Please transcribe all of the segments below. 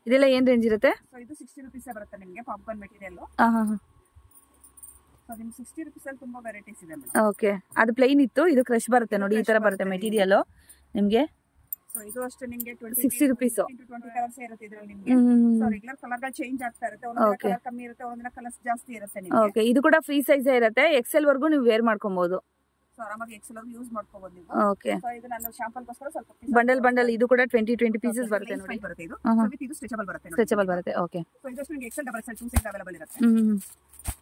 ಇದೆಲ್ಲ ಏನ್ ರೇಂಜ್ ಇರುತ್ತೆ? ಸೊ ಇದು 60 rupees ಬರುತ್ತೆ ನಿಮಗೆ ಪಾಪ್ಕಾರ್ನ್ ಮೆಟೀರಿಯಲ್. ಸೊ ನಿಮ್ಗೆ 60 rupees ಅಲ್ಲಿ ತುಂಬಾ ವೆರೈಟೀಸ್ ಇದೆ ಮೇಡಮ್. ಓಕೆ, ಅದು ಪ್ಲೈನ್ ಇತ್ತು, ಇದು ಕ್ರಶ್ ಬರುತ್ತೆ ನೋಡಿ, ಈ ತರ ಬರುತ್ತೆ ಮೆಟೀರಿಯಲ್ ನಿಮ್ಗೆ. ಸೊ ಇದು ಅಷ್ಟೇ ನಿಮಗೆ 60 rupees 20 ಕಲರ್ಸ್ ಇರುತ್ತೆ ಇದರಲ್ಲಿ ನಿಮಗೆ. ಸೊ ರೆಗ್ಯುಲರ್ ಕಲರ್ ಗಳು ಚೇಂಜ್ ಆಗ್ತಾ ಇರುತ್ತೆ, ಒಂದೊಂದು ಕಲರ್ ಕಮ್ಮಿ ಇರುತ್ತೆ, ಒಂದೊಂದು ಕಲರ್ಸ್ ಜಾಸ್ತಿ ಇರುತ್ತೆ ನಿಮಗೆ. ಓಕೆ, ಇದು ಕೂಡ ಫ್ರೀ ಸೈಜ್ ಇರುತ್ತೆ, ಎಕ್ಸೆಲ್ ವರ್ಗೂ ನೀವು ವೇರ್ ಮಾಡ್ಕೊಬಹುದು. ಸೊ ಆರಾಮಾಗಿ ಎಕ್ಸೆಲ್ ವರ್ಗೂ ಯೂಸ್ ಮಾಡ್ಕೋಬಹುದು ನೀವು. ಓಕೆ, ಸೊ ಇದು ನಾನು ಶಾಂಪಲ್ ಗೋಸ್ಕರ ಸ್ವಲ್ಪ ಬಂಡಲ್ ಇದು ಕೂಡ 20 ಪೀಸಸ್ ಬರುತ್ತೆ ನೋಡಿ. ಬರುತ್ತೆ ಇದು. ಸೊ ಇದು ಸ್ಟ್ರೆಚಬಲ್ ಬರುತ್ತೆ ನೋಡಿ. ಸ್ಟ್ರೆಚಬಲ್ ಬರುತ್ತೆ. ಓಕೆ, ಸೊ ಇದು ನಿಮಗೆ XL double XL 2 size available ಇರುತ್ತೆ.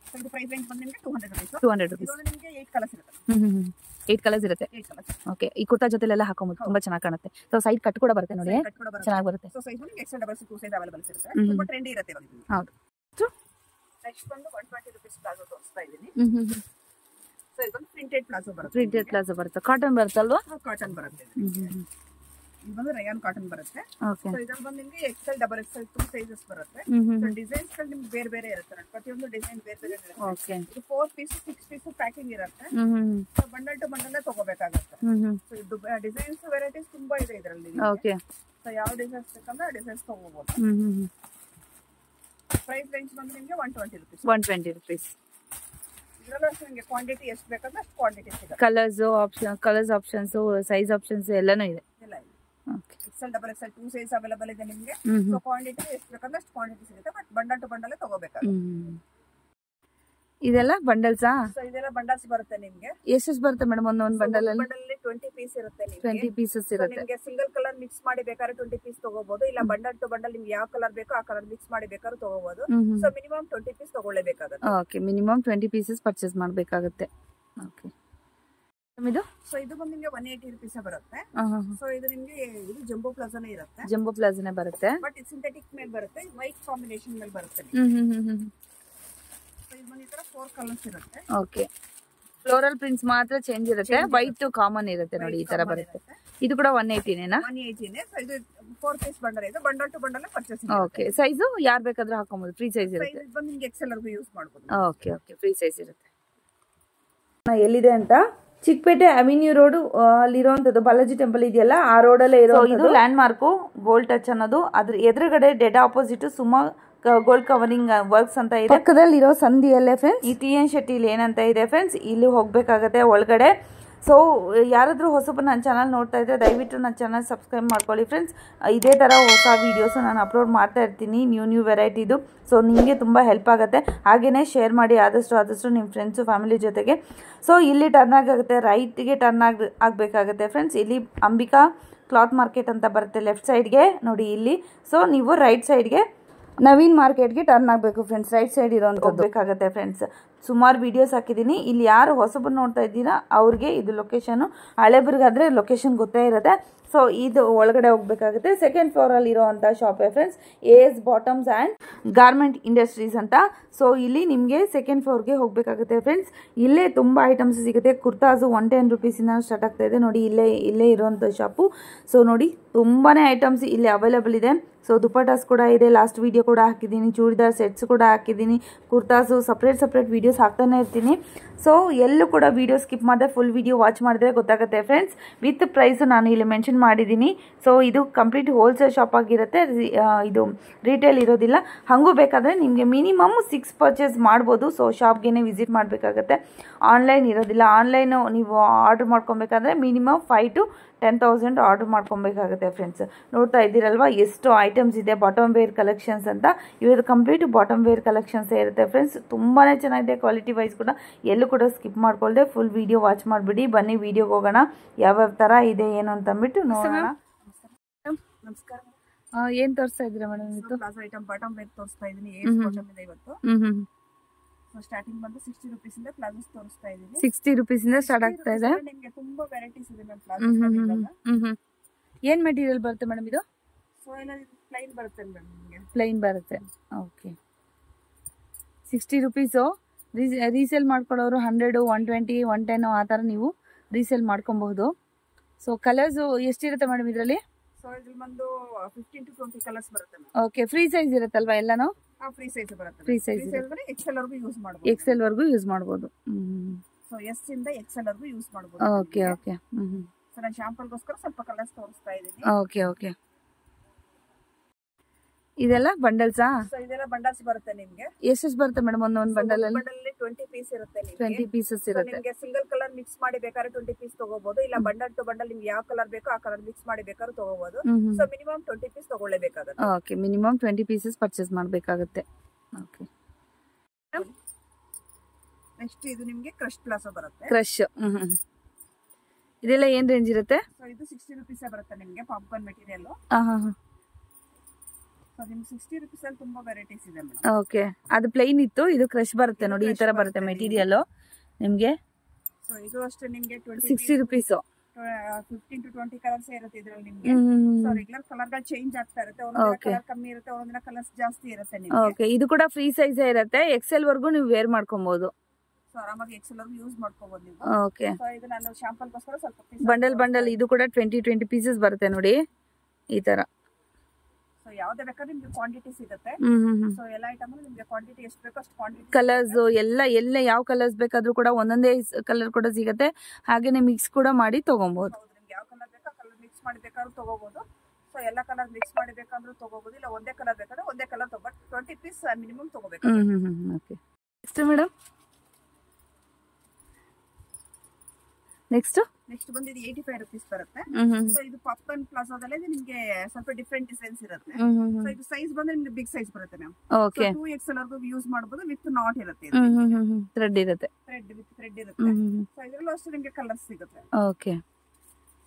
ಸೊ ಇದು ಪ್ರೈಸ್ ರೇಂಜ್ ಬಂದು ನಿಮಗೆ 200 rupees. 200 rupees. ಇದು ನಿಮಗೆ 8 ಕಲರ್ಸ್ ಇರುತ್ತೆ. 8 ಕಲರ್ಸ್ ಇರುತ್ತೆ. ಓಕೆ, ಈ ಕುರ್ತಾ ಜೊತೆಲೆಲ್ಲ ಹಾಕೋಬಹುದು, ತುಂಬಾ ಚೆನ್ನಾಗಿ ಕಾಣುತ್ತೆ. ಸೊ ಸೈಡ್ ಕಟ್ ಕೂಡ ಬರುತ್ತೆ ನೋಡಿ, ಚೆನ್ನಾಗಿ ಬರುತ್ತೆ. ಸೊ ಸೈಜ್ ನಿಮಗೆ ಎಕ್ಸೆಲ್ ಡಬಲ್ 2 ಸೈಜ್ ಅವೈಲೇಬಲ್ ಇರುತ್ತೆ. ತುಂಬಾ ಟ್ರೆಂಡಿ ಇರುತ್ತೆ ಇವಾಗ. ಹೌದು. ನೆಕ್ಸ್ಟ್ ಬಂದು 120 rupees ಪ್ಲಾಜೋ ತೋರಿಸ್ತಾ ಇದ್ದೀನಿ. ಸೊ ಇದು ಪ್ರಿಂಟೆಡ್ ಪ್ಲಾಜೋ ಬರುತ್ತೆ. ಪ್ರಿಂಟೆಡ್ ಪ್ಲಾಜೋ ಬರುತ್ತೆ, ಕಾಟನ್ ಬರುತ್ತಲ್ವಾ? ಕಾಟನ್ ಬರುತ್ತೆ. ಇದು ಬಂದು ರಯಾನ್ ಕಾಟನ್ ಬರುತ್ತೆ. ಓಕೆ, ಸೊ ಇದರಲ್ಲಿ ಬಂದು ನಿಮಗೆ ಎಕ್ಸೆಲ್ ಡಬಲ್ ಎಕ್ಸೆಲ್ 2 ಸೈಜಸ್ ಬರುತ್ತೆ. ಸೊ ಡಿಸೈನ್ಸ್ ಗಳು ನಿಮಗೆ ಬೇರೆ ಬೇರೆ ಇರುತ್ತೆ, ಪ್ರತಿಯೊಂದು ಡಿಸೈನ್ ಬೇರೆ ಬೇರೆ ಇರುತ್ತೆ. ಓಕೆ, ಇದು 4 ಪೀಸ್ 6 ಪೀಸ್ ಪ್ಯಾಕಿಂಗ್ ಇರುತ್ತೆ. ಸೊ ಬಂಡಲ್ ಟು ಬಂಡಲ್ ತಗೋಬೇಕಾಗುತ್ತೆ. ಸೊ ಇದು ಡಿಸೈನ್ಸ್ ವೆರೈಟೀಸ್ ತುಂಬಾ ಇದೆ ಇದರಲ್ಲಿ. ಓಕೆ, ಸೊ ಯಾವ ಡಿಸೈನ್ಸ್ ಬೇಕಂದ್ರೆ ಆ ಡಿಸೈನ್ಸ್ ತಗೋಬಹುದು. ಪ್ರೈಸ್ ರೇಂಜ್ ಬಂದು ನಿಮಗೆ 120 rupees. 120 rupees. ಇದರಲ್ಲೂ ನಿಮಗೆ ಕ್ವಾಂಟಿಟಿ ಎಷ್ಟು ಬೇಕಂದ್ರೆ ಅಷ್ಟು ಕ್ವಾಂಟಿಟಿ ಸಿಗುತ್ತೆ. ಕಲರ್ಸ್ ಆಪ್ಷನ್ಸ್, ಸೈಜ್ ಆಪ್ಷನ್ಸ್ ಎಲ್ಲಾನು ಇದೆ. Okay, XL double XL 2 size available ಇದೆ ನಿಮಗೆ. ಸೊ ಕ್ವಾಂಟಿಟಿ ಎಷ್ಟು ಬೇಕಂದ್ರೆ ಅಷ್ಟು ಕ್ವಾಂಟಿಟಿ ಸಿಗುತ್ತೆ, ಬಟ್ ಬಂಡಲ್ ಟು ಬಂಡಲ್ ತಗೋಬೇಕಾಗುತ್ತೆ. ಇದೆಲ್ಲ ಬಂಡಲ್ಸಾ? ಸೊ ಇದೆಲ್ಲ ಬಂಡಲ್ಸ್ ಬರುತ್ತೆ ನಿಮಗೆ. ಎಷ್ಟು ಬರುತ್ತೆ ಮೇಡಮ್ ಒಂದೊಂದು ಬಂಡಲ್ ಅಲ್ಲಿ? 20 ಪೀಸ್ ಇರುತ್ತೆ ನಿಮಗೆ. 20 ಪೀಸಸ್ ಇರುತ್ತೆ. ನಿಮಗೆ ಸಿಂಗಲ್ ಕಲರ್ ಮಿಕ್ಸ್ ಮಾಡಿ ಬೇಕಾದ್ರೆ 20 ಪೀಸ್ ತಗೋಬಹುದು, ಇಲ್ಲ ಬಂಡಲ್ ಟು ಬಂಡಲ್ ನಿಮ್ಗೆ ಯಾವ ಕಲರ್ ಬೇಕೋ ಆ ಕಲರ್ ಮಿಕ್ಸ್ ಮಾಡಿ ಬೇಕಾದ್ರೆ ತಗೋಬಹುದು. ಸೊ ಮಿನಿಮಮ್ 20 ಪೀಸ್ ತಗೊಳ್ಳೇಬೇಕಾಗುತ್ತೆ. ಓಕೆ, ಮಿನಿಮಮ್ 20 ಪೀಸಸ್ ಪರ್ಚೇಸ್ ಮಾಡಬೇಕಾಗುತ್ತೆ. ಓಕೆ, ಇದು ಸೊ ಇದು ಬಂದು ನಿಮಗೆ 180 rupees ಬರುತ್ತೆ. ಸೊ ಇದು ನಿಮಗೆ ಇದು ಜಂಬೋ ಪ್ಲಾಜಾನೇ ಇರುತ್ತೆ. ಜಂಬೋ ಪ್ಲಾಜಾನೇ ಬರುತ್ತೆ, ಬಟ್ ಇದು ಸಿಂಥೆಟಿಕ್ ಮೇಲೆ ಬರುತ್ತೆ, ವೈಟ್ ಕಾಂಬಿನೇಷನ್ ಮೇಲೆ ಬರುತ್ತೆ. ಸೊ ಇದು ಬಂದು ಈ ತರ 4 ಕಲರ್ಸ್ ಇರುತ್ತೆ. ಓಕೆ, ಫ್ಲೋರಲ್ ಪ್ರಿಂಟ್ಸ್ ಮಾತ್ರ ಚೇಂಜ್ ಇರುತ್ತೆ, ವೈಟ್ ಕಾಮನ್ ಇರುತ್ತೆ ನೋಡಿ, ಈ ತರ ಬರುತ್ತೆ. ಇದು ಕೂಡ 180ನೇನಾ? 180ನೇ. ಸೊ ಇದು 4 ಪೀಸ್ ಬಂಡಲ್ ಇದೆ, bundle to bundle purchase. Okay, size ಯಾರು ಬೇಕಾದ್ರೂ ಹಾಕೋಬಹುದು, ಫ್ರೀ ಸೈಜ್ ಇರುತ್ತೆ. ಇದು ಬಂದು ನಿಮಗೆ ಎಕ್ಸೆಲ್ ವರ್ಗೂ ಯೂಸ್ ಮಾಡಬಹುದು. ಓಕೆ ಓಕೆ, ಫ್ರೀ ಸೈಜ್ ಇರುತ್ತೆ. ಎಲ್ಲಿದೆ ಅಂತ ಚಿಕ್ಕಪೇಟೆ ಅವೆನ್ಯೂ ರೋಡ್ ಅಲ್ಲಿರುವಂತದ್ದು ಬಾಲಾಜಿ ಟೆಂಪಲ್ ಇದೆಯಲ್ಲ, ಆ ರೋಡ್ ಅಲ್ಲೇ ಇರೋ ಇದು ಲ್ಯಾಂಡ್ ಮಾರ್ಕ್ ಗೋಲ್ಡ್ ಟಚ್ ಅನ್ನೋದು. ಅದ್ರ ಎದುರುಗಡೆ dead opposite Suma gold covering works ಅಂತ ಇದೆ. ಪಕ್ಕದಲ್ಲಿ ಇರೋ ಸಂಧಿಯಲ್ಲೇ ಫ್ರೆಂಡ್ಸ್ ಈ ಟಿ ಎನ್ ಶೆಟ್ಟಿ ಲೇನ್ ಅಂತ ಇದೆ ಫ್ರೆಂಡ್ಸ್, ಇಲ್ಲಿ ಹೋಗ್ಬೇಕಾಗತ್ತೆ ಒಳಗಡೆ. ಸೊ ಯಾರಾದ್ರೂ ಹೊಸಬ ನನ್ನ ಚಾನಲ್ ನೋಡ್ತಾ ಇದ್ರೆ ದಯವಿಟ್ಟು ನನ್ನ ಚಾನಲ್ ಸಬ್ಸ್ಕ್ರೈಬ್ ಮಾಡ್ಕೊಳ್ಳಿ ಫ್ರೆಂಡ್ಸ್. ಇದೇ ತರ ಹೊಸ ವಿಡಿಯೋಸ್ ನಾನು ಅಪ್ಲೋಡ್ ಮಾಡ್ತಾ ಇರ್ತೀನಿ, ನ್ಯೂ ವೆರೈಟಿದು. ಸೊ ನಿಮಗೆ ತುಂಬ ಹೆಲ್ಪ್ ಆಗುತ್ತೆ. ಹಾಗೇನೇ ಶೇರ್ ಮಾಡಿ ಆದಷ್ಟು ನಿಮ್ಮ ಫ್ರೆಂಡ್ಸು ಫ್ಯಾಮಿಲಿ ಜೊತೆಗೆ. ಸೊ ಇಲ್ಲಿ ಟರ್ನ್ ಆಗುತ್ತೆ, ರೈಟ್ಗೆ ಟರ್ನ್ ಆಗಬೇಕಾಗುತ್ತೆ ಫ್ರೆಂಡ್ಸ್. ಇಲ್ಲಿ ಅಂಬಿಕಾ ಕ್ಲಾತ್ ಮಾರ್ಕೆಟ್ ಅಂತ ಬರುತ್ತೆ ಲೆಫ್ಟ್ ಸೈಡ್ಗೆ ನೋಡಿ ಇಲ್ಲಿ. ಸೊ ನೀವು ರೈಟ್ ಸೈಡ್ಗೆ ನವೀನ್ ಮಾರ್ಕೆಟ್ಗೆ ಟರ್ನ್ ಆಗಬೇಕು ಫ್ರೆಂಡ್ಸ್, ರೈಟ್ ಸೈಡ್ ಇರೋಂಥದ್ದು ಬೇಕಾಗುತ್ತೆ ಫ್ರೆಂಡ್ಸ್. ಸುಮಾರು ವಿಡಿಯೋಸ್ ಹಾಕಿದ್ದೀನಿ. ಇಲ್ಲಿ ಯಾರು ಹೊಸಬರು ನೋಡ್ತಾ ಇದ್ದೀರಾ ಅವ್ರಿಗೆ ಇದು ಲೊಕೇಶನು, ಹಳೆಬರಿಗಾದರೆ ಲೊಕೇಶನ್ ಗೊತ್ತೇ ಇರುತ್ತೆ. ಸೊ ಇದು ಒಳಗಡೆ ಹೋಗ್ಬೇಕಾಗುತ್ತೆ. ಸೆಕೆಂಡ್ ಫ್ಲೋರಲ್ಲಿ ಇರೋವಂಥ ಶಾಪೇ friends AS bottoms and garment industries ಅಂತ. ಸೊ ಇಲ್ಲಿ ನಿಮಗೆ ಸೆಕೆಂಡ್ ಫ್ಲೋರ್ಗೆ ಹೋಗಬೇಕಾಗುತ್ತೆ ಫ್ರೆಂಡ್ಸ್. ಇಲ್ಲೇ ತುಂಬ ಐಟಮ್ಸ್ ಸಿಗುತ್ತೆ. ಕುರ್ತಾಸು 110 rupees ಸ್ಟಾರ್ಟ್ ಆಗ್ತಾ ಇದೆ ನೋಡಿ, ಇಲ್ಲೇ ಇರೋವಂಥ ಶಾಪು. ಸೊ ನೋಡಿ ತುಂಬಾ ಐಟಮ್ಸ್ ಇಲ್ಲಿ ಅವೈಲೇಬಲ್ ಇದೆ. ಸೊ ದುಪಟಾಸ್ ಕೂಡ ಇದೆ, ಲಾಸ್ಟ್ ವಿಡಿಯೋ ಕೂಡ ಹಾಕಿದ್ದೀನಿ, ಚೂಡಿದಾರ್ ಸೆಟ್ಸ್ ಕೂಡ ಹಾಕಿದ್ದೀನಿ, ಕುರ್ತಾಸು ಸಪ್ರೇಟ್ ವಿಡಿಯೋಸ್ ಹಾಕ್ತಾನೆ ಇರ್ತೀನಿ. ಸೊ ಎಲ್ಲೂ ಕೂಡ ವಿಡಿಯೋ ಸ್ಕಿಪ್ ಮಾಡಿದೆ ಫುಲ್ ವಿಡಿಯೋ ವಾಚ್ ಮಾಡಿದ್ರೆ ಗೊತ್ತಾಗುತ್ತೆ ಫ್ರೆಂಡ್ಸ್. ವಿತ್ ಪ್ರೈಸು ನಾನು ಇಲ್ಲಿ ಮೆನ್ಷನ್ ಮಾಡಿದ್ದೀನಿ. ಸೊ ಇದು ಕಂಪ್ಲೀಟ್ ಹೋಲ್ಸೇಲ್ ಶಾಪ್ ಆಗಿರುತ್ತೆ, ಇದು ರಿಟೇಲ್ ಇರೋದಿಲ್ಲ. ಹಾಗೂ ಬೇಕಾದರೆ ನಿಮಗೆ ಮಿನಿಮಮ್ 6 ಪರ್ಚೇಸ್ ಮಾಡ್ಬೋದು. ಸೊ ಶಾಪ್ಗೆ ವಿಸಿಟ್ ಮಾಡಬೇಕಾಗತ್ತೆ, ಆನ್ಲೈನ್ ಇರೋದಿಲ್ಲ. ಆನ್ಲೈನು ನೀವು ಆರ್ಡ್ರ್ ಮಾಡ್ಕೊಬೇಕಾದ್ರೆ ಮಿನಿಮಮ್ 5 to 10,000 ಆರ್ಡರ್ ಮಾಡ್ಕೊಬೇಕಾಗುತ್ತೆ ಫ್ರೆಂಡ್ಸ್. ನೋಡ್ತಾ ಇದ್ದೀರಲ್ವಾ ಎಷ್ಟು ಐಟಮ್ಸ್ ಇದೆ, ಬಾಟಮ್ ವೇರ್ ಕಲೆಕ್ಷನ್ಸ್ ಅಂತ. ಇವತ್ತು ಕಂಪ್ಲೀಟ್ ಬಾಟಮ್ ವೇರ್ ಕಲೆಕ್ಷನ್ಸ್ ಇರುತ್ತೆ ಫ್ರೆಂಡ್ಸ್. ತುಂಬಾ ಚೆನ್ನಾಗಿದೆ, ಕ್ವಾಲಿಟಿ ವೈಸ್ ಕೂಡ. ಎಲ್ಲೂ ಕೂಡ ಸ್ಕಿಪ್ ಮಾಡ್ಕೊಳ್ದೆ ಫುಲ್ ವಿಡಿಯೋ ವಾಚ್ ಮಾಡಿಬಿಡಿ. ಬನ್ನಿ ವಿಡಿಯೋಗೆ ಹೋಗೋಣ, ಯಾವ್ಯಾವ ಥರ ಇದೆ ಏನು ಅಂತ ಅಂದ್ಬಿಟ್ಟು ನೋಡೋಣ. ನಮಸ್ಕಾರ. ಏನು ತೋರಿಸ್ತಾ ಇದ್ದೀರಾ ಮೇಡಮ್? ಇದು ಪ್ಲಾಜೋ ಐಟಮ್ ಬಾಟಮ್ ವೇರ್ ತೋರಿಸ್ತಾ ಇದ್ದೀನಿ. AS ಬಾಟಮ್ ಇದೆ ಇವತ್ತು. ಸೊ ಸ್ಟಾರ್ಟಿಂಗ್ ಬಂದು 60 rupees ಇಂದ ಪ್ಲಾಜೋಸ್ ತೋರಿಸ್ತಾ ಇದ್ದೀನಿ. 60 rupees ಇಂದ ಸ್ಟಾರ್ಟ್ ಆಗ್ತಾ ಇದೆ. ನಿಮಗೆ ತುಂಬಾ ವೆರೈಟೀಸ್ ಇದೆ ಮ್ಯಾಮ್ ಪ್ಲಾಜೋಸ್. ಏನು ಮೆಟೀರಿಯಲ್ ಬರುತ್ತೆ ಮೇಡಮ್ ಇದು? ಸೊ ಎಲ್ಲ ಪ್ಲೈನ್ ಬರುತ್ತೆ ಮೇಡಮ್, ನಿಮಗೆ ಪ್ಲೈನ್ ಬರುತ್ತೆ. ಓಕೆ, 60 rupees ರೀಸೇಲ್ ಮಾಡ್ಕೊಳ್ಳೋರು 100, 120, 110 ಆ ಥರ ನೀವು ರೀಸೇಲ್ ಮಾಡ್ಕೊಬಹುದು. ಸೊ ಕಲರ್ಸು ಎಷ್ಟಿರುತ್ತೆ ಮೇಡಮ್ ಇದರಲ್ಲಿ? ಸೊ ಇದ್ರಲ್ಲಿ ಬಂದು 15 to 20 ಕಲರ್ಸ್ ಬರುತ್ತೆ ಮ್ಯಾಮ್. ಓಕೆ, ಫ್ರೀ ಸೈಜ್ ಇರುತ್ತಲ್ವಾ ಎಲ್ಲಾನು? ಫ್ರೀ ಸೈಜ್ ಬರುತ್ತೆ. ಫ್ರೀ ಸೈಜ್ ಅಂದ್ರೆ XL ವರ್ಗೂ ಯೂಸ್ ಮಾಡಬಹುದು. XL ವರ್ಗೂ ಯೂಸ್ ಮಾಡಬಹುದು. ಸೊ S ಇಂದ XL ವರ್ಗೂ ಯೂಸ್ ಮಾಡಬಹುದು. Okay okay. ಸೊ ನಾನು ಶಾಂಪಲ್ಗೋಸ್ಕರ ಸ್ವಲ್ಪ ಕಲರ್ಸ್ ತೋರಿಸ್ತಾ ಇದ್ದೀನಿ. Okay okay. ಇದೆಲ್ಲ ಬಂಡಲ್ಸಾ? ಸೊ ಇದೆಲ್ಲ ಬಂಡಲ್ಸ್ ಬರುತ್ತೆ ನಿಮ್ಗೆ. ಎಷ್ಟು ಬರುತ್ತೆ ಮೇಡಮ್ ಒಂದೊಂದು ಬಂಡಲ್ ಅಲ್ಲಿ? ಬಂಡಲ್ ಅಲ್ಲಿ 20 ಪೀಸ್ ಇರುತ್ತೆ ನಿಮ್ಗೆ. 20 ಪೀಸಸ್ ಇರುತ್ತೆ. ನಿಮ್ಗೆ ಸಿಂಗಲ್ ಕಲರ್ ಮಿಕ್ಸ್ ಮಾಡಿ ಬೇಕಾದ್ರೆ 20 ಪೀಸ್ ತಗೋಬಹುದು. ಇಲ್ಲ ಬಂಡಲ್ ಟು ಬಂಡಲ್ ನಿಮ್ಗೆ ಯಾವ ಕಲರ್ ಬೇಕೋ ಆ ಕಲರ್ ಮಿಕ್ಸ್ ಮಾಡಿ ಬೇಕಾದ್ರೂ ತಗೋಬಹುದು. ಸೊ ಮಿನಿಮಮ್ 20 ಪೀಸ್ ತಗೊಳ್ಳೇಬೇಕಾಗುತ್ತೆ. ಓಕೆ, ಮಿನಿಮಮ್ 20 ಪೀಸಸ್ ಪರ್ಚೇಸ್ ಮಾಡಬೇಕಾಗುತ್ತೆ. ಓಕೆ, ನೆಕ್ಸ್ಟ್ ಇದು ನಿಮ್ಗೆ ಕ್ರಶ್ ಪ್ಲಾಜೋ ಬರುತ್ತೆ. ಕ್ರಶ್ ಇದೆಲ್ಲ ಏನ್ ರೇಂಜ್ ಇರುತ್ತೆ? ಸೊ ಇದು 60 ರುಪೀಸ್ ಬರುತ್ತೆ ನಿಮ್ಗೆ ಪಾಪ್ಕಾರ್ನ್ ಮೆಟೀರಿಯಲ್. ಸೊ ನಿಮ್ಗೆ 60 ರುಪೀಸ್ ಅಲ್ಲಿ ತುಂಬಾ ವೆರೈಟೀಸ್ ಇದೆ ಮೇಡಮ್. ಓಕೆ, ಅದು ಪ್ಲೈನ್ ಇತ್ತು, ಇದು ಕ್ರಶ್ ಬರುತ್ತೆ ನೋಡಿ, ಈ ತರ ಬರುತ್ತೆ ಮೆಟೀರಿಯಲ್ ನಿಮ್ಗೆ. ಸೊ ಇದು ಅಷ್ಟೇ ನಿಮ್ಗೆ 60 ರುಪೀಸ್. 15 to 20 ಕಲರ್ಸ್ ಇರುತ್ತೆ ಇದ್ರಲ್ಲಿ ನಿಮ್ಗೆ. ಸೊ ರೆಗ್ಯುಲರ್ ಕಲರ್ ಗಳು ಚೇಂಜ್ ಆಗ್ತಾ ಇರುತ್ತೆ. ಒಂದೊಂದಿನ ಕಲರ್ ಕಮ್ಮಿ ಇರುತ್ತೆ, ಒಂದೊಂದಿನ ಕಲರ್ಸ್ ಜಾಸ್ತಿ ಇರುತ್ತೆ ನಿಮ್ಗೆ. ಓಕೆ, ಇದು ಕೂಡ ಫ್ರೀ ಸೈಜ್ ಇರುತ್ತೆ. ಎಕ್ಸೆಲ್ ವರ್ಗೂ ನೀವು ವೇರ್ ಮಾಡ್ಕೊಬಹುದು. ಸೊ ಆರಾಮಾಗಿ ಎಕ್ಸೆಲ್ ವರ್ಗೂ ಯೂಸ್ ಮಾಡ್ಕೋಬಹುದು ನೀವು. ಓಕೆ, ಸೊ ಇದು ನಾನು ಶಾಂಪಲ್ ಗೋಸ್ಕರ ಸ್ವಲ್ಪ ಬಂಡಲ್ ಇದು ಕೂಡ 20 ಪೀಸಸ್ ಬರುತ್ತೆ ನೋಡಿ ಈ ತರ. ಸೊ ಯಾವ್ದೇ ಬೇಕಾದ್ರೆ ನಿಮ್ಗೆ ಕ್ವಾಂಟಿಟಿ ಸಿಗುತ್ತೆ. ಸೊ ಎಲ್ಲ ಐಟಮ್ ನಿಮ್ಗೆ ಕ್ವಾಂಟಿಟಿ ಎಷ್ಟು ಬೇಕೋ ಅಷ್ಟು ಕ್ವಾಂಟಿಟಿ. ಕಲರ್ಸ್ ಎಲ್ಲ ಯಾವ ಕಲರ್ಸ್ ಬೇಕಾದ್ರೂ ಕೂಡ ಒಂದೊಂದೇ ಕಲರ್ ಕೂಡ ಸಿಗುತ್ತೆ. ಹಾಗೇನೆ ಮಿಕ್ಸ್ ಕೂಡ ಮಾಡಿ ತಗೊಬಹುದು. ನಿಮ್ಗೆ ಯಾವ ಕಲರ್ ಬೇಕೋ ಕಲರ್ ಮಿಕ್ಸ್ ಮಾಡಿ ಬೇಕಾದ್ರೂ ತಗೋಬಹುದು. ಸೊ ಎಲ್ಲ ಕಲರ್ ಮಿಕ್ಸ್ ಮಾಡಿ ಬೇಕಾದ್ರೂ ತಗೋಬಹುದು. ಇಲ್ಲ ಒಂದೇ ಕಲರ್ ಬೇಕಾದ್ರೆ ಒಂದೇ ಕಲರ್ ತಗೋ. 20 ಪೀಸ್ ಮಿನಿಮಮ್ ತಗೋಬೇಕು. ಓಕೆ, ನೆಕ್ಸ್ಟ್ ಮೇಡಮ್ ನೆಕ್ಸ್ಟ್ ಬಂದು ಇದು 85 ರುಪೀಸ್ ಬರುತ್ತೆ. ಸೊ ಇದು ಪಾಪ್ಕಾರ್ನ್ ಪ್ಲಾಜಾದಲ್ಲಿ ನಿಮ್ಗೆ ಸ್ವಲ್ಪ ಡಿಫ್ರೆಂಟ್ ಡಿಸೈನ್ಸ್ ಇರುತ್ತೆ. ಸೊ ಇದು ಸೈಜ್ ಬಂದ್ರೆ ನಿಮ್ಗೆ ಬಿಗ್ ಸೈಜ್ ಬರುತ್ತೆ ಮ್ಯಾಮ್. ಓಕೆ, 2XL ವರ್ಗೂ ಯೂಸ್ ಮಾಡಬಹುದು. ವಿತ್ ನಾಟ್ ಇರುತ್ತೆ, ಥ್ರೆಡ್ ಇರುತ್ತೆ. ಥ್ರೆಡ್ ಇರುತ್ತೆ. ಸೊ ಇದರಲ್ಲೂ ಅಷ್ಟೇ ನಿಮ್ಗೆ ಕಲರ್ಸ್ ಸಿಗುತ್ತೆ. ಓಕೆ,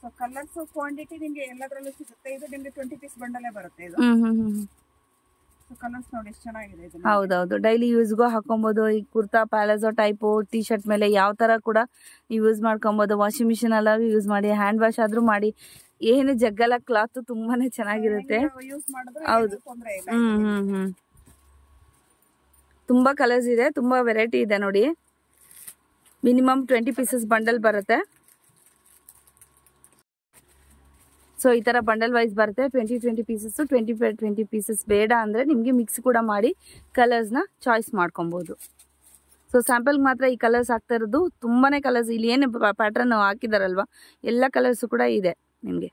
ಸೊ ಕಲರ್ಸ್ ಕ್ವಾಂಟಿಟಿ ನಿಮ್ಗೆ ಎಲ್ಲದರಲ್ಲೂ ಸಿಗುತ್ತೆ. ಇದು ನಿಮ್ಗೆ 20 ಪೀಸ್ ಬಂಡಲೇ ಬರುತ್ತೆ ಇದು. ಕಲರ್ಸ್ ನೋಡಿ ಎಷ್ಟು ಚೆನ್ನಾಗಿದೆ ಇದು. ಹೌದೌದು, ಡೈಲಿ ಯೂಸ್ಗೂ ಹಾಕೊಬಹುದು. ಈ ಕುರ್ತಾ ಪ್ಯಾಲಜೋ ಟೈಪ್ ಟಿ ಶರ್ಟ್ ಮೇಲೆ ಯಾವ ತರ ಕೂಡ ಯೂಸ್ ಮಾಡ್ಕೊಬಹುದು. ವಾಷಿಂಗ್ ಮಿಷಿನ್ ಅಲ್ಲಾದ್ರೂ ಯೂಸ್ ಮಾಡಿ, ಹ್ಯಾಂಡ್ ವಾಶ್ ಆದ್ರೂ ಮಾಡಿ, ಏನು ಜಗ್ಗಲ್ಲ. ಕ್ಲಾತ್ ತುಂಬಾನೇ ಚೆನ್ನಾಗಿರುತ್ತೆ. ಹೌದು, ತುಂಬಾ ಕಲರ್ಸ್ ಇದೆ, ತುಂಬಾ ವೆರೈಟಿ ಇದೆ ನೋಡಿ. ಮಿನಿಮಮ್ 20 ಪೀಸಸ್ ಬಂಡಲ್ ಬರುತ್ತೆ. ಸೊ ಈ ತರ ಬಂಡಲ್ ವೈಸ್ ಬರುತ್ತೆ. 20 ಪೀಸಸ್ 20 ಪೀಸಸ್ ಬೇಡ ಅಂದ್ರೆ ನಿಮ್ಗೆ ಮಿಕ್ಸ್ ಕೂಡ ಮಾಡಿ ಕಲರ್ಸ್ ನ ಚಾಯ್ಸ್ ಮಾಡ್ಕೊಬಹುದು. ಸೊ ಸ್ಯಾಂಪಲ್ ಮಾತ್ರ ಈ ಕಲರ್ಸ್ ಹಾಕ್ತಾ ಇರೋದು. ತುಂಬಾನೇ ಕಲರ್ಸ್ ಇಲ್ಲಿ ಏನು ಪ್ಯಾಟರ್ನ್ ಹಾಕಿದಾರಲ್ವಾ, ಎಲ್ಲ ಕಲರ್ಸ್ ಕೂಡ ಇದೆ ನಿಮ್ಗೆ.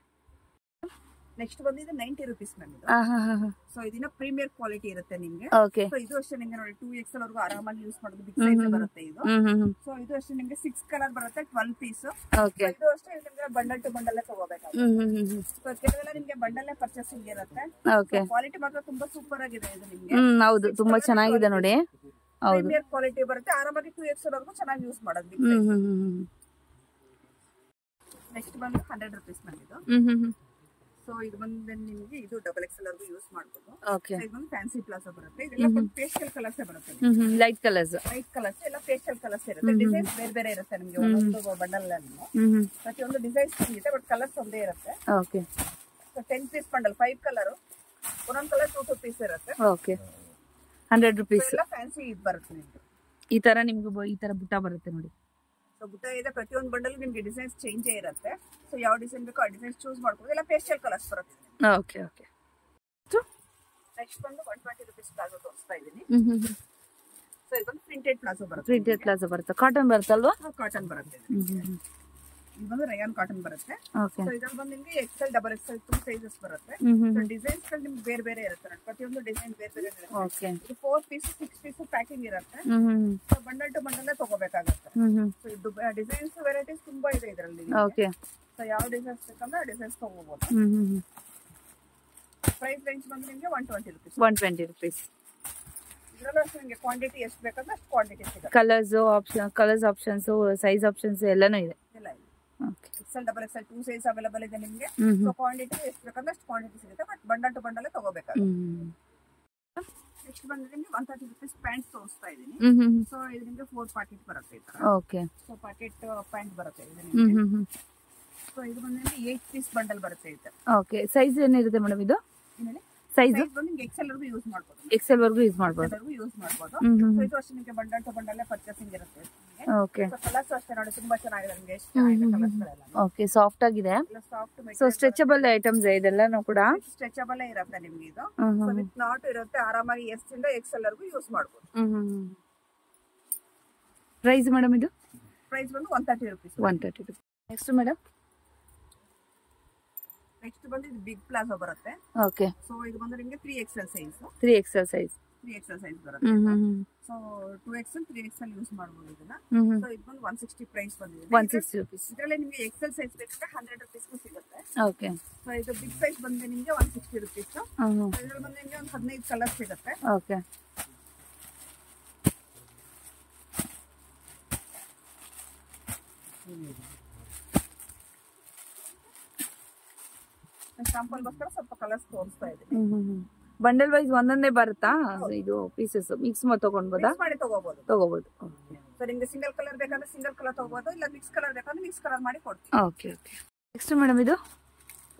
ನೆಕ್ಸ್ಟ್ ಬಂದಿದೆ 90 ರುಪೀಸ್ ಮ್ಯಾಮ್. ಸೊ ಇದನ್ನ ಪ್ರೀಮಿಯರ್ ಕ್ವಾಲಿಟಿ ಇರುತ್ತೆ ನಿಮ್ಗೆ. ಓಕೆ, ಸೊ ಇದು ಅಷ್ಟೇ ನಿಮ್ಗೆ ನೋಡಿ 2XL ವರ್ಗೂ ಆರಾಮಾಗಿ ಯೂಸ್ ಮಾಡೋದು. ಬಿಗ್ ಸೈಜ್ ಬರುತ್ತೆ ಇದು. ಸೊ ಇದು ಅಷ್ಟೇ ನಿಮ್ಗೆ 6 ಕಲರ್ ಬರುತ್ತೆ, 12 ಪೀಸ್. ಓಕೆ, ಇದು ಅಷ್ಟೇ ನಿಮ್ಗೆ ಬಂಡಲ್ ಟು ಬಂಡಲ್ ತಗೋಬೇಕಾಗುತ್ತೆ. ಸೊ ಕೆಲವೆಲ್ಲ ನಿಮ್ಗೆ ಬಂಡಲ್ ಪರ್ಚೇಸಿಂಗ್ ಇರುತ್ತೆ. ಓಕೆ, ಕ್ವಾಲಿಟಿ ಮಾತ್ರ ತುಂಬಾ ಸೂಪರ್ ಆಗಿದೆ ಇದು ನಿಮ್ಗೆ. ಹೌದು, ತುಂಬಾ ಚೆನ್ನಾಗಿದೆ ನೋಡಿ. ಹೌದು, ಪ್ರೀಮಿಯರ್ ಕ್ವಾಲಿಟಿ ಬರುತ್ತೆ. ಆರಾಮಾಗಿ 2XL ವರ್ಗೂ ಚೆನ್ನಾಗಿ ಯೂಸ್ ಮಾಡೋದು. ನೆಕ್ಸ್ಟ್ ಬಂದು 100 ರುಪೀಸ್ ಮ್ಯಾಮ್ ಇದು. ಸೊ ಇದು ಬಂದು ನಿಮ್ಗೆ ಇದು XXL ವರ್ಗೂ ಯೂಸ್ ಮಾಡಬಹುದು. ಓಕೆ, ಇದು ಬಂದು ಫ್ಯಾನ್ಸಿ ಪ್ಲಾಜೋ ಬರುತ್ತೆ. ಇದೆಲ್ಲ ಪೇಸ್ಟಲ್ ಕಲರ್ಸ್ ಬರುತ್ತೆ. ಲೈಟ್ ಕಲರ್ಸ್ ಎಲ್ಲ ಪೇಸ್ಟಲ್ ಕಲರ್ಸ್ ಇರುತ್ತೆ. ಡಿಸೈನ್ಸ್ ಬೇರೆ ಬೇರೆ ಇರುತ್ತೆ ನಿಮ್ಗೆ ಒಂದೊಂದು ಬಂಡಲ್ ಅಲ್ಲಿ. ಪ್ರತಿಯೊಂದು ಡಿಸೈನ್ಸ್ ಇದೆ, ಬಟ್ ಕಲರ್ಸ್ ಒಂದೇ ಇರುತ್ತೆ. Okay, so 10 piece bundle 5 colour, ಒಂದೊಂದು ಕಲರ್ 2 ಪೀಸ್ ಇರುತ್ತೆ. Okay, 100 rupees. ಎಲ್ಲ ಫ್ಯಾನ್ಸಿ ಇದು ಬರುತ್ತೆ ನಿಮ್ಗೆ. ಈ ತರ ನಿಮ್ಗೆ ಈ ತರ ಬುಟ್ಟ ಬರುತ್ತೆ ನೋಡಿ. ಸೊ ಬುಟ್ಟ ಇದೆ, ಪ್ರತಿಯೊಂದು ಬಂಡಲ್ ನಿಮ್ಗೆ ಡಿಸೈನ್ಸ್ ಚೇಂಜ್ ಇರುತ್ತೆ. ಸೊ ಯಾವ ಡಿಸೈನ್ ಬೇಕೋ ಆ ಡಿಸೈನ್ಸ್ ಚೂಸ್ ಮಾಡ್ಬೋದು. ಎಲ್ಲ ಪೇಸ್ಟಲ್ ಕಲರ್ಸ್ ಬರುತ್ತೆ. Okay, okay. ನೆಕ್ಸ್ಟ್ ಬಂದು 120 ರುಪೀಸ್ ಪ್ಲಾಜೋ ತೋರಿಸ್ತಾ ಇದೀನಿ. ಸೊ ಇದು ಬಂದು ಪ್ರಿಂಟೆಡ್ ಪ್ಲಾಜೋ ಬರುತ್ತೆ. ಪ್ರಿಂಟೆಡ್ ಪ್ಲಾಜೋ ಬರುತ್ತೆ. ಕಾಟನ್ ಬರುತ್ತಲ್ವಾ? ಕಾಟನ್ ಬರುತ್ತೆ. ಇದು ಬಂದು ರಯಾನ್ ಕಾಟನ್ ಬರುತ್ತೆ. ಓಕೆ, ಸೊ ಇದ್ರಲ್ಲಿ ಬಂದು ನಿಮ್ಗೆ XL, XXL 2 ಸೈಜಸ್ ಬರುತ್ತೆ. ಸೊ ಡಿಸೈನ್ಸ್ ಗಳು ನಿಮ್ಗೆ ಬೇರೆ ಬೇರೆ ಇರುತ್ತೆ. ಪ್ರತಿಯೊಂದು ಡಿಸೈನ್ ಬೇರೆ ಬೇರೆ ಇರುತ್ತೆ. ಓಕೆ, ಇದು 4 ಪೀಸ್ 6 ಪೀಸ್ ಪ್ಯಾಕಿಂಗ್ ಇರುತ್ತೆ. ಸೊ ಬಂಡಲ್ ಟು ಬಂಡಲ್ ತಗೋಬೇಕಾಗುತ್ತೆ. ಸೊ ಇದು ಡಿಸೈನ್ಸ್ ವೆರೈಟೀಸ್ ತುಂಬಾ ಇದೆ ಇದರಲ್ಲಿ. ಓಕೆ, ಸೊ ಯಾವ ಡಿಸೈನ್ಸ್ ಬೇಕಂದ್ರೆ ಆ ಡಿಸೈನ್ಸ್ ತಗೋಬಹುದು. ಪ್ರೈಸ್ ರೇಂಜ್ ಬಂದು ನಿಮ್ಗೆ 120 ರುಪೀಸ್. 120 ರುಪೀಸ್. ಇದರಲ್ಲೂ ಅಷ್ಟೇ ನಿಮ್ಗೆ ಕ್ವಾಂಟಿಟಿ ಎಷ್ಟು ಬೇಕಂದ್ರೆ ಅಷ್ಟು ಕ್ವಾಂಟಿಟಿ ಸಿಗುತ್ತೆ. ಕಲರ್ಸ್ ಆಪ್ಷನ್ಸ್, ಸೈಜ್ ಆಪ್ಷನ್ಸ್ ಎಲ್ಲಾನು ಇದೆ. Okay, XL, XXL 2 size available ಇದೆ ನಿಮ್ಗೆ. ಸೊ ಕ್ವಾಂಟಿಟಿ ಎಷ್ಟು ಬೇಕಂದ್ರೆ ಅಷ್ಟು ಕ್ವಾಂಟಿಟಿ ಸಿಗುತ್ತೆ, ಬಟ್ ಬಂಡಲ್ ಟು ಬಂಡಲ್ ತಗೋಬೇಕಾಗುತ್ತೆ. ನೆಕ್ಸ್ಟ್ ಬಂದು ನಿಮ್ಗೆ 130 ರುಪೀಸ್ ಪ್ಯಾಂಟ್ ತೋರಿಸ್ತಾ ಇದೀನಿ. ಸೊ ಇದು ನಿಮ್ಗೆ 4 ಪ್ಯಾಕೆಟ್ ಬರುತ್ತೆ ಈ ತರ. ಓಕೆ, ಸೊ ಪ್ಯಾಕೆಟ್ ಪ್ಯಾಂಟ್ ಬರುತ್ತೆ ಇದು ನಿಮ್ಗೆ. ಸೊ ಇದು ಬಂದು ನಿಮ್ಗೆ 8 ಪೀಸ್ ಬಂಡಲ್ ಬರುತ್ತೆ ಇದು. ಓಕೆ, ಸೈಜ್ ಏನಿರುತ್ತೆ ಮೇಡಮ್ ಇದು? ಸೈಜ್ ಬಂದು ನಿಮ್ಗೆ XL ವರ್ಗೂ ಯೂಸ್ ಮಾಡ್ಬೋದು. XL ವರ್ಗೂ ಯೂಸ್ ಮಾಡ್ಬೋದು. ಸೊ ಇದು ಅಷ್ಟೇ ನಿಮ್ಗೆ ಬಂಡಲ್ ಟು ಬಂಡಲ್ ಪರ್ಚೇಸಿಂಗ್ ಇರುತ್ತೆ. ಓಕೆ, ಕಲರ್ಸ್ ಅಷ್ಟೇ ನೋಡಿ, ತುಂಬಾ ಚೆನ್ನಾಗಿದೆ ನಿಮ್ಗೆ. ಎಷ್ಟು ಚೆನ್ನಾಗಿದೆ ಕಲರ್ಸ್ ಗಳೆಲ್ಲ. ಓಕೆ, ಸಾಫ್ಟ್ ಆಗಿದೆ. ಸಾಫ್ಟ್ ಸೊ ಸ್ಟ್ರೆಚಬಲ್ ಐಟಮ್ಸ್ ಇದೆಲ್ಲನೂ ಕೂಡ ಸ್ಟ್ರೆಚಬಲ್ ಇರುತ್ತೆ ನಿಮ್ಗೆ ಇದು. ಸೊ ವಿತ್ ನಾಟ್ ಇರುತ್ತೆ. ಆರಾಮಾಗಿ S ಇಂದ XL ವರ್ಗೂ ಯೂಸ್ ಮಾಡ್ಬೋದು. ಪ್ರೈಸ್ ಮೇಡಮ್ ಇದು? ಪ್ರೈಸ್ ಬಂದು 130 rupees. 130 rupees. Next madam next ಬಂದು ಇದು ಬಿಗ್ ಪ್ಲಾಜೋ ಬರುತ್ತೆ. ಓಕೆ. ಸೊ ಇದು ಬಂದು ನಿಮಗೆ 3XL size. 3XL size. 3XL size ಬರುತ್ತೆ. ಸೊ 2XL 3XL ಯೂಸ್ ಮಾಡಬಹುದು ಇದನ್ನ. ಸೊ ಇದು ಬಂದು 160 ಪ್ರೈಸ್ ಬಂದಿದೆ. 160 ರೂಪೀಸ್. ಇದರಲ್ಲಿ ನಿಮಗೆ XL ಸೈಜ್ ಬೇಕಂದ್ರೆ 100 ರೂಪೀಸ್ ಸಿಗುತ್ತೆ. ಓಕೆ. ಸೊ ಇದು ಬಿಗ್ ಸೈಜ್ ಬಂದು ನಿಮಗೆ 160 ರೂಪೀಸ್. ಇದರಲ್ಲಿ ಬಂದು ನಿಮಗೆ ಒಂದು 15 ಕಲರ್ ಸಿಗುತ್ತೆ. ಓಕೆ. ಶಾಂಪಲ್ ಗೋಸ್ಕರ ಸ್ವಲ್ಪ ಕಲರ್ಸ್ ತೋರಿಸ್ತಾ ಇದ್ದೀನಿ. ಬಂಡಲ್ ವೈಸ್ ಒಂದೊಂದೇ ಬರುತ್ತಾ ಇದು ಪೀಸಸ್ ಮಿಕ್ಸ್ ಮಾಡಿ ತಗೊಂಡ್ಬೋದಾ? ಮಾಡಿ ತಗೋಬಹುದು. ಸೊ ನಿಮಗೆ ಸಿಂಗಲ್ ಕಲರ್ ಬೇಕಂದ್ರೆ ಸಿಂಗಲ್ ಕಲರ್ ತಗೋಬಹುದು, ಇಲ್ಲ ಮಿಕ್ಸ್ ಕಲರ್ ಬೇಕಂದ್ರೆ ಮಿಕ್ಸ್ ಕಲರ್ ಮಾಡಿ ಕೊಡ್ತೀವಿ. Okay okay. ನೆಕ್ಸ್ಟ್ ಮೇಡಮ್ ಇದು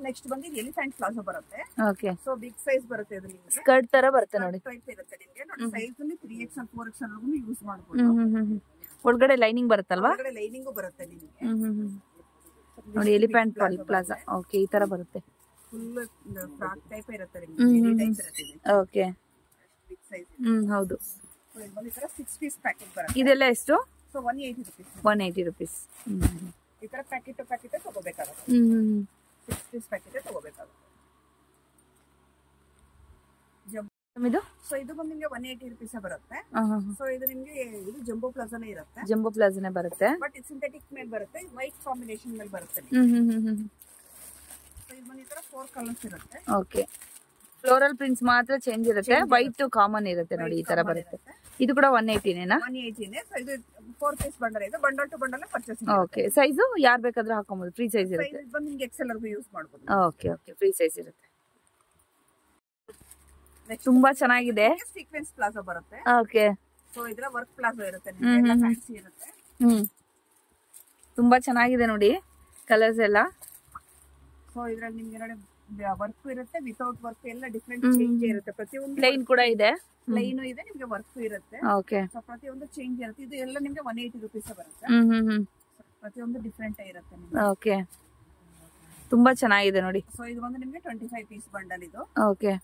ನೆಕ್ಸ್ಟ್ ಬಂದು ಎಲಿಫೆಂಟ್ ಪ್ಲಾಜೋ ಬರುತ್ತೆ. ಓಕೆ. ಸೊ ಬಿಗ್ ಸೈಜ್ ಬರುತ್ತೆ ಇದು ನಿಮಗೆ. ಸ್ಕರ್ಟ್ ತರ ಬರುತ್ತೆ ನೋಡಿ. ಟೈಪ್ ಇರುತ್ತೆ ನಿಮಗೆ. ನೋಡಿ ಸೈಜ್ ಅಲ್ಲಿ 3XL 4XL ವರೆಗೂ ಯೂಸ್ ಮಾಡಬಹುದು. ಒಳಗಡೆ ಲೈನಿಂಗ್ ಬರುತ್ತಲ್ವಾ? ಒಳಗಡೆ ಲೈನಿಂಗ್ ಬರುತ್ತೆ ನಿಮಗೆ. ನೋಡಿ ಎಲಿಫೆಂಟ್ ಪ್ಲಾಜಾ. ಓಕೆ, ಈ ತರ ಬರುತ್ತೆ. ಫುಲ್ ಫ್ರಾಕ್ ಟೈಪ್ ಇರುತ್ತೆ ನಿಮಗೆ. ಓಕೆ. Big size. ಹೌದು. ಸೊ ಇದು ಬಂದು 6 ಪೀಸ್ ಪ್ಯಾಕೆಟ್ ಬರುತ್ತೆ. ಇದೆಲ್ಲ ಎಷ್ಟು? So 180 rupees. 180 ರೂಪೀಸ್. ಈ ತರ ಪ್ಯಾಕೆಟ್ ತಗೋಬೇಕಾಗುತ್ತೆ. 6 ಪೀಸ್ ಪ್ಯಾಕೆಟ್ ತಗೋಬೇಕಾಗುತ್ತೆ. ಇದು ಸೊ ಇದು ಬಂದು ನಿಮಗೆ 180 ರೂಪೀಸ್ ಬರುತ್ತೆ. ಸೊ ಇದು ನಿಮಗೆ ಇದು ಜಂಬೋ ಪ್ಲಾಜಾನೇ ಇರುತ್ತೆ. ಜಂಬೋ ಪ್ಲಾಜಾನೇ ಬರುತ್ತೆ. ಬಟ್ ಇದು ಸಿಂಥೆಟಿಕ್ ಮೇಲೆ ಬರುತ್ತೆ, ವೈಟ್ ಕಾಂಬಿನೇಷನ್ ಮೇಲೆ ಬರುತ್ತೆ. ಸೊ ಇದು ಬಂದು ಈ ತರ 4 ಕಲರ್ಸ್ ಇರುತ್ತೆ. ಓಕೆ. ಫ್ಲೋರಲ್ ಪ್ರಿಂಟ್ಸ್ ಮಾತ್ರ ಚೇಂಜ್ ಇರುತ್ತೆ, ವೈಟ್ ಕಾಮನ್ ಇರುತ್ತೆ ನೋಡಿ, ಈ ತರ ಬರುತ್ತೆ. ಇದು ಕೂಡ 180ನೇನಾ? 180ನೇ. ಸೊ ಇದು 4 ಪೀಸ್ ಬಂಡಲ್ ಇದೆ. Bundle to bundle purchase. Okay. Size ಯಾರ್ ಬೇಕಾದ್ರೂ ಹಾಕೋಬಹುದು, ಫ್ರೀ ಸೈಜ್ ಇರುತ್ತೆ. ಸೈಜ್ ಬಂದು ನಿಮಗೆ XL ವರೆಗೂ ಯೂಸ್ ಮಾಡಬಹುದು. ಓಕೆ ಓಕೆ, ಫ್ರೀ ಸೈಜ್ ಇರುತ್ತೆ. ತುಂಬಾ ಚೆನ್ನಾಗಿದೆ. ಸೀಕ್ವೆನ್ಸ್ ಪ್ಲಾಜೋ ಬರುತ್ತೆ. ಓಕೆ. ಸೊ ಇದರ ವರ್ಕ್ ಪ್ಲಾಜೋ ಇರುತ್ತೆ, ನಿಮಗೆ ಫ್ಯಾನ್ಸಿ ಇರುತ್ತೆ. ತುಂಬಾ ಚೆನ್ನಾಗಿದೆ ನೋಡಿ ಕಲರ್ಸ್ ಎಲ್ಲ. ಸೊ ಇದರಲ್ಲಿ ನಿಮಗೆ ನೋಡಿ ವರ್ಕ್ ಇರುತ್ತೆ, ವಿತೌಟ್ ವರ್ಕ್ ಎಲ್ಲ ಡಿಫರೆಂಟ್ ಚೇಂಜ್ ಇರುತ್ತೆ. ಪ್ರತಿಯೊಂದು ಪ್ಲೈನ್ ಕೂಡ ಇದೆ, ಪ್ಲೈನ್ ಇದೆ, ನಿಮಗೆ ವರ್ಕ್ ಇರುತ್ತೆ. ಓಕೆ. ಸೊ ಪ್ರತಿಯೊಂದು ಚೇಂಜ್ ಇರುತ್ತೆ. ಇದು ಎಲ್ಲ ನಿಮಗೆ 180 ರೂಪೀಸ್ ಬರುತ್ತೆ. ಪ್ರತಿಯೊಂದು ಡಿಫರೆಂಟ್ ಇರುತ್ತೆ ನಿಮಗೆ. ಓಕೆ. ತುಂಬಾ ಚೆನ್ನಾಗಿದೆ ನೋಡಿ. ಸೊ ಇದು ಬಂದು ನಿಮಗೆ 25 ಪೀಸ್ ಬಂಡಲ್ ಇದು. ಓಕೆ.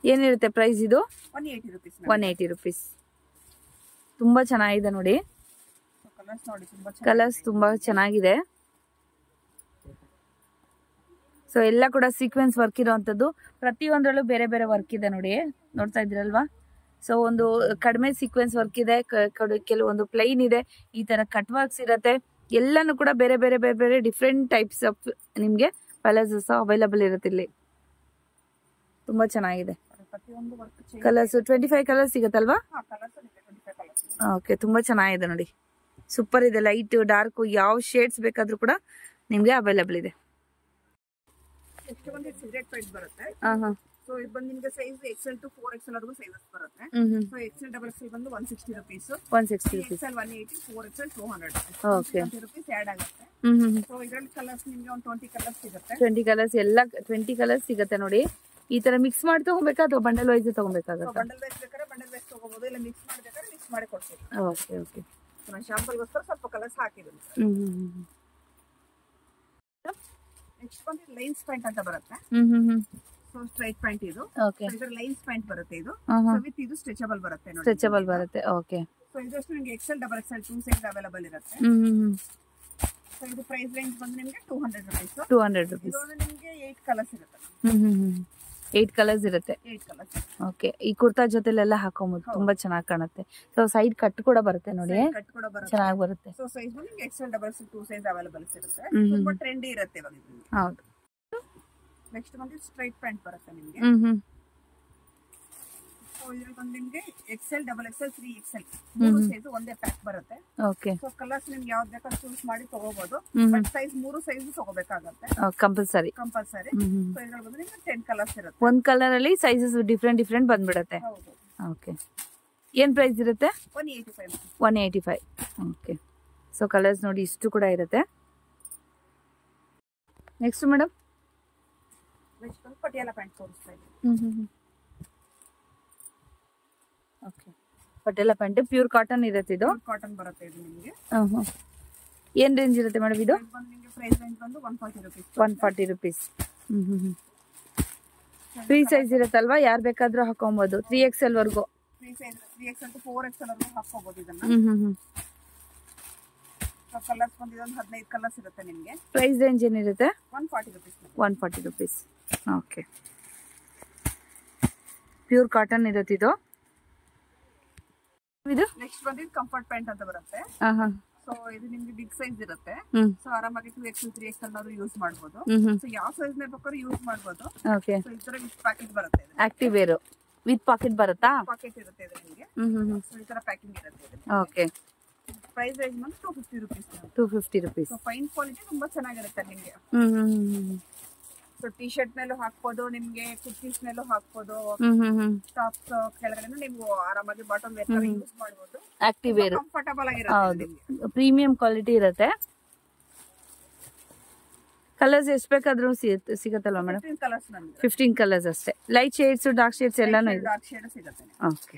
ಏನಿರುತ್ತೆ ಪ್ರೈಸ್ ಇದು? 180 ರೂಪೀಸ್. 180 ರೂಪೀಸ್. ತುಂಬಾ ಚೆನ್ನಾಗಿದೆ ನೋಡಿ. ಕಲರ್ಸ್ ನೋಡಿ, ಕಲರ್ಸ್ ತುಂಬಾ ಚೆನ್ನಾಗಿದೆ. ಸೊ ಎಲ್ಲ ಕೂಡ ಸೀಕ್ವೆನ್ಸ್ ವರ್ಕ್ ಇರೋಂಥದ್ದು. ಪ್ರತಿಯೊಂದರಲ್ಲೂ ಬೇರೆ ಬೇರೆ ವರ್ಕ್ ಇದೆ ನೋಡಿ, ನೋಡ್ತಾ ಇದ್ರಲ್ವಾ? ಸೊ ಒಂದು ಕಡಿಮೆ ಸೀಕ್ವೆನ್ಸ್ ವರ್ಕ್ ಇದೆ, ಕೆಲವೊಂದು ಪ್ಲೈನ್ ಇದೆ, ಈ ತರ ಕಟ್ ವರ್ಕ್ಸ್ ಇರುತ್ತೆ. ಎಲ್ಲಾನು ಕೂಡ ಬೇರೆ ಬೇರೆ ಬೇರೆ ಬೇರೆ ಡಿಫ್ರೆಂಟ್ ಟೈಪ್ಸ್ ಆಫ್ ನಿಮ್ಗೆ ಪ್ಯಾಲೇಸಸ್ ಅವೈಲಬಲ್ ಇರುತ್ತೆ ಇಲ್ಲಿ. ತುಂಬಾ ಚೆನ್ನಾಗಿದೆ. ಕಲರ್ಸ್ 25 ಕಲರ್ಸ್ ಸಿಗತ್ತಲ್ವಾ? ಓಕೆ. ತುಂಬಾ ಚೆನ್ನಾಗಿದೆ ನೋಡಿ, ಸೂಪರ್ ಇದೆ. ಲೈಟ್ ಡಾರ್ಕ್ ಯಾವ ಶೇಡ್ಸ್ ಬೇಕಾದ್ರೂ ಕೂಡ ನಿಮ್ಗೆ ಅವೈಲಬಲ್ ಇದೆ. ನೆಕ್ಸ್ಟ್ ಬಂದು ಸಿಗರೇಟ್ ಪೈಂಟ್ ಬರುತ್ತೆ. ಸೊ ಇದು ಬಂದು ನಿಮಗೆ ಸೈಜ್ XL to 4XL ವರೆಗೂ ಸೈಜಸ್ ಬರುತ್ತೆ. ಸೊ XL XXL ಬಂದು 160 rupees. 160 rupees. XL 180, 4XL 200. Okay. 20 rupees add ಆಗುತ್ತೆ. ಸೊ ಇದರಲ್ಲಿ ಕಲರ್ಸ್ ನಿಮಗೆ ಒಂದು 20 ಕಲರ್ಸ್ ಸಿಗುತ್ತೆ. 20 ಕಲರ್ಸ್ ಎಲ್ಲ 20 ಕಲರ್ಸ್ ಸಿಗುತ್ತೆ ನೋಡಿ. ಈ ತರ ಮಿಕ್ಸ್ ಮಾಡಿ ತಗೋಬೇಕಾ ಅಥವಾ ಬಂಡಲ್ ವೈಸ್ ತಗೋಬೇಕಾಗತ್ತಾ? ಬಂಡಲ್ ವೈಸ್ ಬೇಕಾದ್ರೆ ಬಂಡಲ್ ವೈಸ್ ತಗೋಬಹುದು, ಇಲ್ಲ ಮಿಕ್ಸ್ ಮಾಡಬೇಕಾದ್ರೆ ಮಿಕ್ಸ್ ಮಾಡಿ ಕೊಡ್ತೀವಿ. Okay okay. ನಾನು ಶಾಂಪಲ್ ಗೋಸ್ಕರ ಸ್ವಲ್ಪ ಕಲರ್ಸ್ ಹಾಕಿದ್ದೀನಿ. ನೆಕ್ಸ್ಟ್ ಬಂದು ಲೈನ್ಸ್ ಪ್ಯಾಂಟ್ ಅಂತ ಬರುತ್ತೆ. ಸೊ ಸ್ಟ್ರೈಟ್ ಪ್ಯಾಂಟ್ ಇದು. ಓಕೆ. ಇದರ ಲೈನ್ಸ್ ಪ್ಯಾಂಟ್ ಬರುತ್ತೆ ಇದು. ವಿತ್ ಇದು ಸ್ಟ್ರೆಚಬಲ್ ಬರುತ್ತೆ ನೋಡಿ. ಸ್ಟ್ರೆಚಬಲ್ ಬರುತ್ತೆ. ಓಕೆ. ಸೊ ಇದಷ್ಟು ನಿಮಗೆ XL XXL 2 ಸೈಜ್ ಅವೈಲಬಲ್ ಇರುತ್ತೆ. ಸೊ ಇದು ಪ್ರೈಸ್ ರೇಂಜ್ ಬಂದು ನಿಮಗೆ 200 ರೂಪೀಸ್. 200 ರೂಪೀಸ್. ಇದು ನಿಮಗೆ 8 ಕಲರ್ಸ್ ಇರುತ್ತೆ. 8 ಕಲರ್ಸ್ ಇರುತ್ತೆ. 8 ಕಲರ್ಸ್. ಓಕೆ. ಈ ಕುರ್ತಾ ಜೊತೆಲೆಲ್ಲ ಹಾಕೋಬಹುದು, ತುಂಬಾ ಚೆನ್ನಾಗಿ ಕಾಣುತ್ತೆ. ಸೊ ಸೈಡ್ ಕಟ್ ಕೂಡ ಬರುತ್ತೆ ನೋಡಿ, ಚೆನ್ನಾಗಿ ಬರುತ್ತೆ. ಸೊ ಸೈಜ್ ಬಂದು ನಿಮಗೆ XL XXL 2 ಸೈಜ್ ಅವೈಲಬಲ್ ಇರುತ್ತೆ. ತುಂಬಾ ಟ್ರೆಂಡಿ ಇರುತ್ತೆ ಇವಾಗ ಇದು. ಹೌದು. ನೆಕ್ಸ್ಟ್ ಬಂದು ಸ್ಟ್ರೈಟ್ ಪ್ಯಾಂಟ್ ಬರುತ್ತೆ ನಿಮಗೆ. ಸೊ ಇದರಲ್ಲಿ ಬಂದು ನಿಮಗೆ XL XXL 3XL 3 ಸೈಜ್ ಒಂದೇ ಪ್ಯಾಕ್ ಬರುತ್ತೆ. ಓಕೆ. ಸೊ ಕಲರ್ಸ್ ನಿಮ್ಗೆ ಯಾವ್ದು ಬೇಕಾದ್ರೂ ಚೂಸ್ ಮಾಡಿ ತಗೋಬಹುದು. ಬಟ್ ಸೈಜ್ 3 ಸೈಜ್ ತಗೋಬೇಕಾಗುತ್ತೆ ಕಂಪಲ್ಸರಿ. ಸೊ ಇದರಲ್ಲಿ ಬಂದು ನಿಮಗೆ 10 ಕಲರ್ಸ್ ಇರುತ್ತೆ. ಒಂದ್ ಕಲರ್ ಅಲ್ಲಿ ಸೈಜಸ್ ಡಿಫ್ರೆಂಟ್ ಬಂದ್ಬಿಡುತ್ತೆ. ಹೌದು. ಓಕೆ. ಏನ್ ಪ್ರೈಸ್ ಇರುತ್ತೆ? 185. 185. ಓಕೆ. ಸೊ ಕಲರ್ಸ್ ನೋಡಿ ಇಷ್ಟು ಕೂಡ ಇರುತ್ತೆ. ನೆಕ್ಸ್ಟ್ ಮೇಡಮ್ ನೆಕ್ಸ್ಟ್ ಬಂದು ಪಟಿಯಾಲ ಪ್ಯಾಂಟ್ ತೋರಿಸ್ತಾ ಇದ್ದೀನಿ. Okay. Patiala pant pure cotton ಇರುತ್ತೆ ಇದು. ಕಾಟನ್ ಬರುತ್ತೆ ಇದು ನಿಮಗೆ. ಏನ್ ರೇಂಜ್ ಇರುತ್ತೆ ಮೇಡಮ್ ಇದು? ನಿಮಗೆ ಪ್ರೈಸ್ ರೇಂಜ್ ಬಂದು 140 ರೂಪೀಸ್. 140 ರೂಪೀಸ್. ಫ್ರೀ ಸೈಜ್ ಇರುತ್ತಲ್ವಾ, ಯಾರು ಬೇಕಾದ್ರೂ ಹಾಕೊಬಹುದು. 3XL ವರೆಗೂ. 3XL to 4XL ವರೆಗೂ ಹಾಕೋಬಹುದು ಇದನ್ನ. ಸೊ ಕಲರ್ಸ್ ಬಂದಿದೆ ಒಂದು 15 ಕಲರ್ಸ್ ಇರುತ್ತೆ ನಿಮ್ಗೆ. ಪ್ರೈಸ್ ರೇಂಜ್ ಏನಿರುತ್ತೆ? 140 rupees. 140 rupees. Okay, pure cotton ಇರುತ್ತೆ ಇದು. ಇದು ನೆಕ್ಸ್ಟ್ ಬಂದಿದ್ದು ಕಂಫರ್ಟ್ ಪ್ಯಾಂಟ್ ಅಂತ ಬರುತ್ತೆ. ಸೊ ಇದು ನಿಮ್ಗೆ ಬಿಗ್ ಸೈಜ್ ಇರುತ್ತೆ. ಸೊ ಆರಾಮಾಗಿ 2XL 3XL ನಾದ್ರು ಯೂಸ್ ಮಾಡಬಹುದು. ಸೊ ಯಾವ ಸೈಜ್ ನೇ ಬೇಕಾದ್ರೂ ಯೂಸ್ ಮಾಡಬಹುದು. ಓಕೆ, ಸೊ ಈ ತರ ವಿತ್ ಪ್ಯಾಕೆಟ್ ಬರುತ್ತೆ. ಆಕ್ಟಿವ್ ವೇರ್ ವಿತ್ ಪಾಕೆಟ್ ಬರುತ್ತಾ? ಪಾಕೆಟ್ ಇರುತ್ತೆ ಇದು ನಿಮಗೆ. ಸೊ ಈ ತರ ಪ್ಯಾಕಿಂಗ್ ಇರುತ್ತೆ ಇದು. ಓಕೆ, ಪ್ರೈಸ್ ರೇಂಜ್ ಬಂದು 250 rupees. 250 rupees. So fine quality ತುಂಬಾ ಚೆನ್ನಾಗಿರುತ್ತೆ ನಿಮಗೆ. ಸೊ ಟಿ ಶರ್ಟ್ ಮೇಲೂ ಹಾಕ್ಬೋದು, ನಿಮ್ಗೆ ಕುರ್ತೀಸ್ ಮೇಲೂ ಹಾಕ್ಬೋದು, ಟಾಪ್ಸ್ ಕೆಳಗಡೆ ನೀವು ಆರಾಮಾಗಿ ಬಾಟಮ್ ವೇರ್ ತರ ಯೂಸ್ ಮಾಡಬಹುದು. ಆಕ್ಟಿವ್ ವೇರ್ ಕಂಫರ್ಟಬಲ್ ಆಗಿರುತ್ತೆ. ಪ್ರೀಮಿಯಂ ಕ್ವಾಲಿಟಿ ಇರುತ್ತೆ. ಕಲರ್ಸ್ ಎಷ್ಟು ಬೇಕಾದ್ರೂ ಸಿಗುತ್ತಲ್ವಾ ಮೇಡಮ್? 15 ಕಲರ್ಸ್ ಬಂದಿದೆ. 15 ಕಲರ್ಸ್ ಅಷ್ಟೇ. ಲೈಟ್ ಶೇಡ್ಸ್, ಡಾರ್ಕ್ ಶೇಡ್ಸ್ ಎಲ್ಲಾನು ಇದೆ. ಡಾರ್ಕ್ ಶೇಡ್ ಸಿಗುತ್ತೆ. ಓಕೆ,